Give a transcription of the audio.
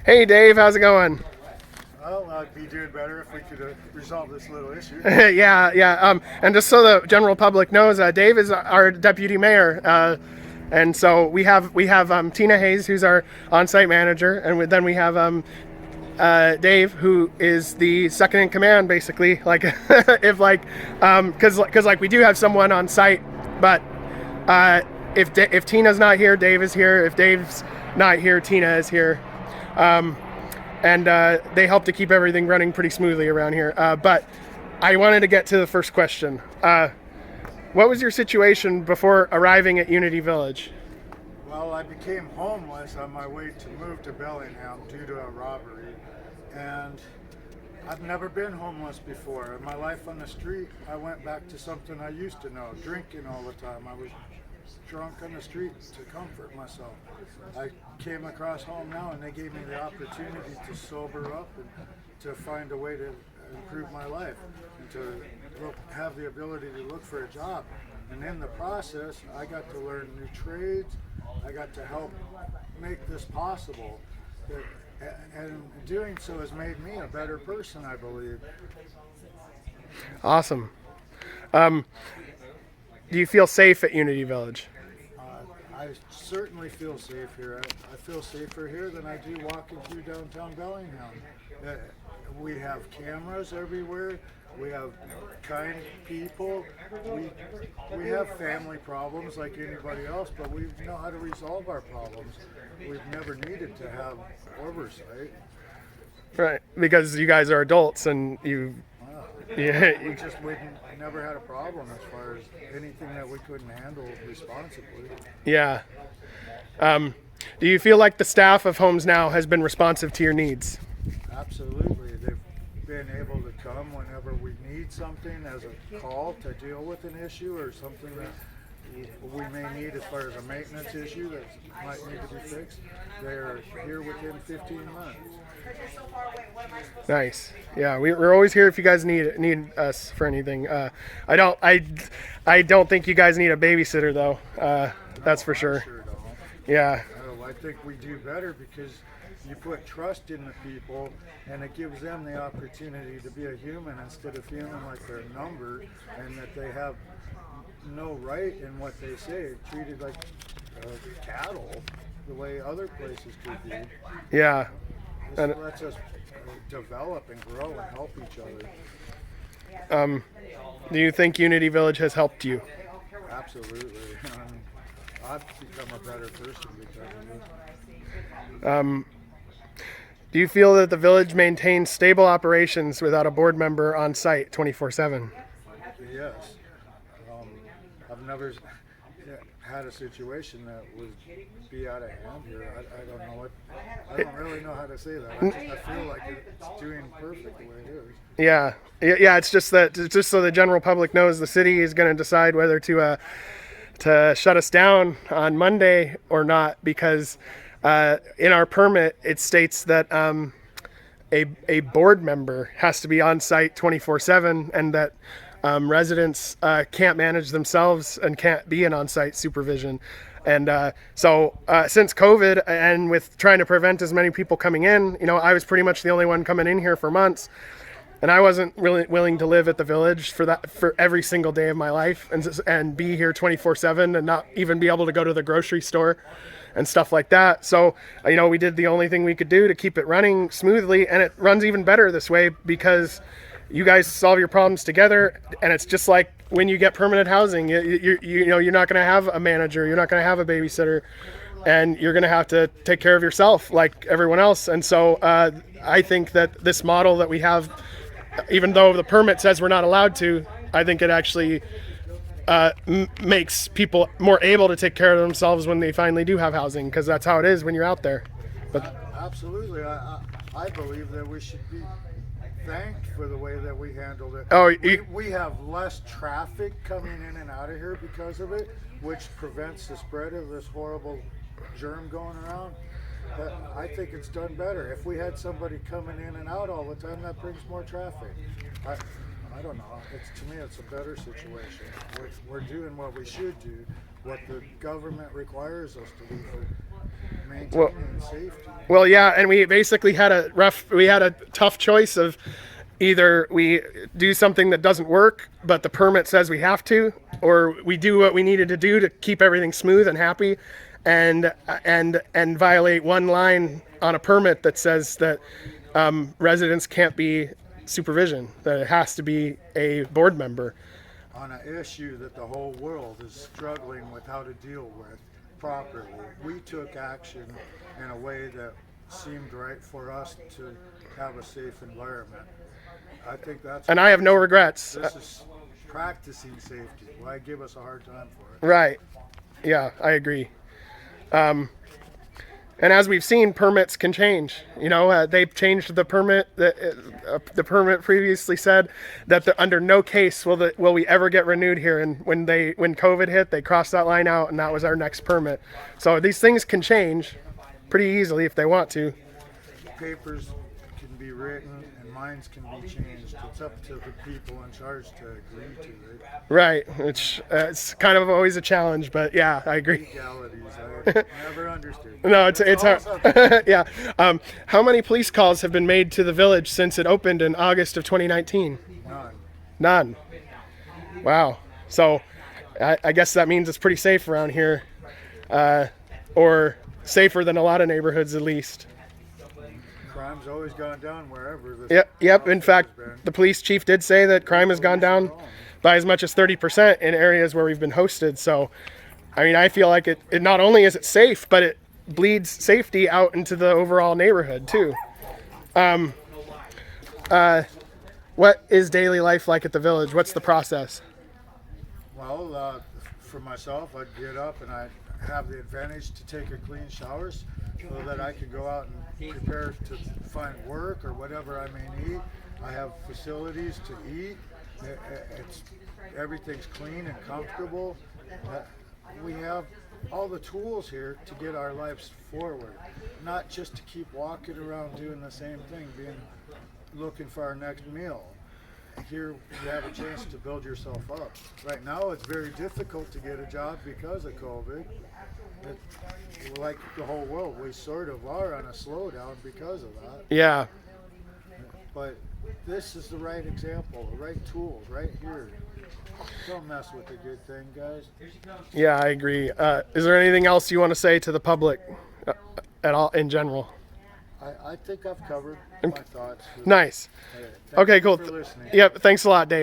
Hey Dave, how's it going? Well, I'd be doing better if we could resolve this little issue. Yeah. And just so the general public knows, Dave is our deputy mayor, and so we have Tina Hayes, who's our on-site manager, and then we have Dave, who is the second in command, basically. Like, because like we do have someone on site, but if Tina's not here, Dave is here. If Dave's not here, Tina is here. And they help to keep everything running pretty smoothly around here. But I wanted to get to the first question. What was your situation before arriving at Unity Village? Well, I became homeless on my way to move to Bellingham due to a robbery. And I've never been homeless before. In my life on the street, I went back to something I used to know, drinking all the time. I was drunk on the street to comfort myself. I came across home now and they gave me the opportunity to sober up and to find a way to improve my life and to have the ability to look for a job. And in the process, I got to learn new trades. I got to help make this possible. And doing so has made me a better person, I believe. Awesome. Do you feel safe at Unity Village? I certainly feel safe here. I feel safer here than I do walking through downtown Bellingham. We have cameras everywhere. We have kind people. We have family problems like anybody else, but we know how to resolve our problems. We've never needed to have oversight. Right, because you guys are adults and you We never had a problem as far as anything that we couldn't handle responsibly. Yeah. Do you feel like the staff of Homes Now has been responsive to your needs? Absolutely. They've been able to come whenever we need something as a call to deal with an issue or something that we may need as far as a maintenance issue that might need to be fixed. They're here within 15 months. Nice. Yeah, we're always here if you guys need us for anything. I don't think you guys need a babysitter though. That's for sure. Sure don't. Yeah. I think we do better because you put trust in the people and it gives them the opportunity to be a human instead of feeling like they're a number and that they have no right in what they say, treated like cattle the way other places could be. Yeah. This lets us develop and grow and help each other. Do you think Unity Village has helped you? Absolutely. I've become a better person because of it. Do you feel that the village maintains stable operations without a board member on site 24/7? Yes. I've never had a situation that would be out of hand here. I don't really know how to say that. I feel like it's doing perfect the way it is. Yeah. It's just so the general public knows, the city is going to decide whether to shut us down on Monday or not, because in our permit it states that a board member has to be on site 24/7 and that residents can't manage themselves and can't be in on-site supervision. And so since COVID and with trying to prevent as many people coming in, I was pretty much the only one coming in here for months. And I wasn't really willing to live at the village for every single day of my life and be here 24/7 and not even be able to go to the grocery store and stuff like that. So, we did the only thing we could do to keep it running smoothly, and it runs even better this way because you guys solve your problems together, and it's just like when you get permanent housing, you're not going to have a manager, you're not going to have a babysitter, and you're going to have to take care of yourself like everyone else. And so I think that this model that we have, even though the permit says we're not allowed to, I think it actually makes people more able to take care of themselves when they finally do have housing, because that's how it is when you're out there. But absolutely, I believe that we should be thanked for the way that we handled it. We have less traffic coming in and out of here because of it, which prevents the spread of this horrible germ going around. I think it's done better. If we had somebody coming in and out all the time, that brings more traffic. I don't know. To me, it's a better situation. We're doing what we should do, what the government requires us to do for maintaining safety. Well, yeah, and we basically had a tough choice of either we do something that doesn't work, but the permit says we have to, or we do what we needed to do to keep everything smooth and happy, and violate one line on a permit that says that residents can't be supervision, that it has to be a board member. On an issue that the whole world is struggling with how to deal with properly, we took action in a way that seemed right for us to have a safe environment. I think that's. And I have no regrets. This is practicing safety. Why give us a hard time for it? Right. Yeah, I agree. And as we've seen, permits can change. You know, they've changed the permit. The permit previously said that under no case will we ever get renewed here. And when COVID hit, they crossed that line out, and that was our next permit. So these things can change pretty easily if they want to. Papers can be written and minds can be changed. It's up to the people in charge to agree to it. Right, which it's kind of always a challenge, but yeah, I agree. Legalities, I never understood. No, it's hard. Yeah. How many police calls have been made to the village since it opened in August of 2019? None. Wow. So I guess that means it's pretty safe around here, or safer than a lot of neighborhoods at least. Crime's always gone down wherever this. Yep. In fact, the police chief did say that crime has gone down by as much as 30% in areas where we've been hosted. So, I mean, I feel like it not only is it safe, but it bleeds safety out into the overall neighborhood too. What is daily life like at the village? What's the process? Well, for myself, I'd get up and I'd have the advantage to take a clean showers so that I could go out and prepare to find work or whatever I may need. I have facilities to eat. Everything's clean and comfortable. We have all the tools here to get our lives forward, not just to keep walking around doing the same thing, looking for our next meal. Here you have a chance to build yourself up. Right now it's very difficult to get a job because of COVID. Like the whole world, we sort of are on a slowdown because of that. Yeah. But this is the right example, the right tools right here. Don't mess with a good thing, guys. Yeah, I agree. Is there anything else you want to say to the public at all in general? I think I've covered my thoughts. Nice. Thank Okay, you cool. for listening. Yep, thanks a lot, Dave.